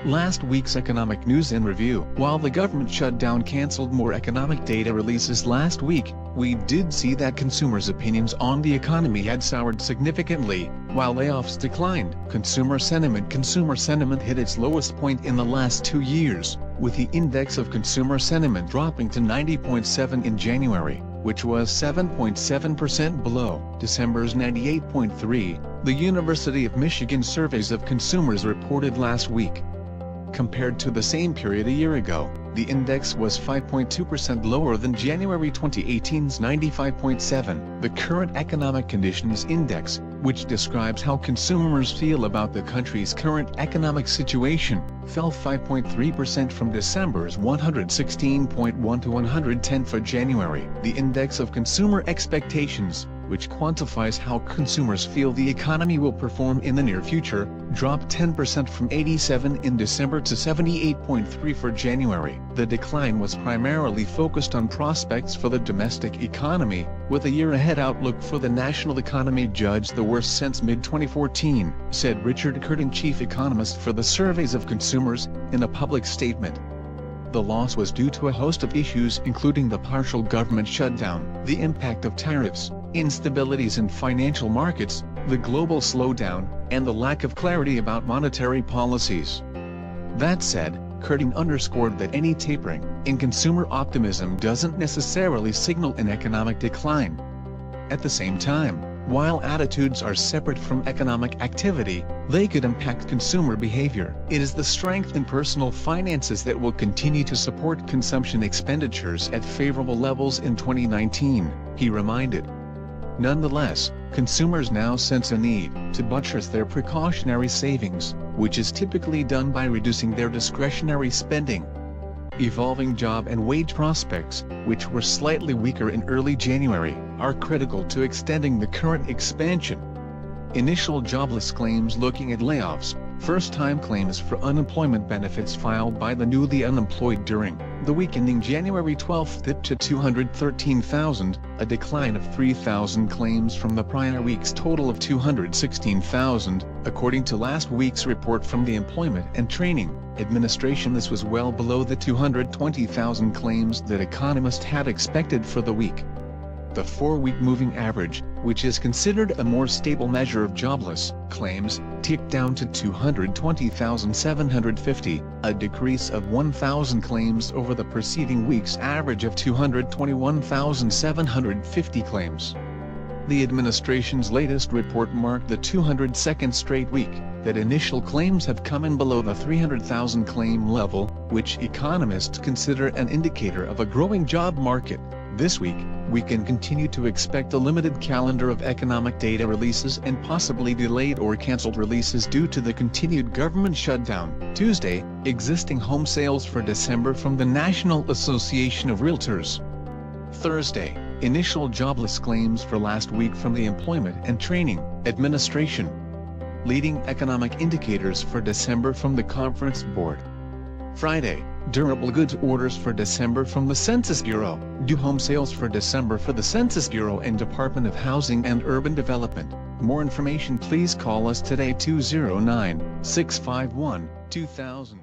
Last week's economic news in review. While the government shutdown canceled more economic data releases last week, we did see that consumers' opinions on the economy had soured significantly, while layoffs declined. Consumer sentiment hit its lowest point in the last 2 years, with the index of consumer sentiment dropping to 90.7 in January, which was 7.7% below December's 98.3, the University of Michigan surveys of consumers reported last week. Compared to the same period a year ago, the index was 5.2% lower than January 2018's 95.7. The Current Economic Conditions Index, which describes how consumers feel about the country's current economic situation, fell 5.3% from December's 116.1 to 110 for January. The Index of Consumer Expectations, which quantifies how consumers feel the economy will perform in the near future, dropped 10% from 87 in December to 78.3 for January. The decline was primarily focused on prospects for the domestic economy, with a year-ahead outlook for the national economy judged the worst since mid-2014, said Richard Curtin, chief economist for the Surveys of Consumers, in a public statement. The loss was due to a host of issues including the partial government shutdown, the impact of tariffs, instabilities in financial markets, the global slowdown, and the lack of clarity about monetary policies. That said, Curtin underscored that any tapering in consumer optimism doesn't necessarily signal an economic decline. At the same time, while attitudes are separate from economic activity, they could impact consumer behavior. It is the strength in personal finances that will continue to support consumption expenditures at favorable levels in 2019, he reminded. Nonetheless, consumers now sense a need to buttress their precautionary savings, which is typically done by reducing their discretionary spending. Evolving job and wage prospects, which were slightly weaker in early January, are critical to extending the current expansion. Initial jobless claims looking at layoffs, first-time claims for unemployment benefits filed by the newly unemployed during the week ending January 12 dipped to 213,000, a decline of 3,000 claims from the prior week's total of 216,000, according to last week's report from the Employment and Training Administration. This was well below the 220,000 claims that economists had expected for the week. The 4-week moving average, which is considered a more stable measure of jobless claims, ticked down to 220,750, a decrease of 1,000 claims over the preceding week's average of 221,750 claims. The administration's latest report marked the 202nd straight week that initial claims have come in below the 300,000 claim level, which economists consider an indicator of a growing job market. This week, we can continue to expect a limited calendar of economic data releases and possibly delayed or canceled releases due to the continued government shutdown. Tuesday, existing home sales for December from the National Association of Realtors. Thursday, initial jobless claims for last week from the Employment and Training Administration. Leading economic indicators for December from the Conference Board. Friday, durable goods orders for December from the Census Bureau, new home sales for December for the Census Bureau and Department of Housing and Urban Development. More information, please call us today 209-651-2000.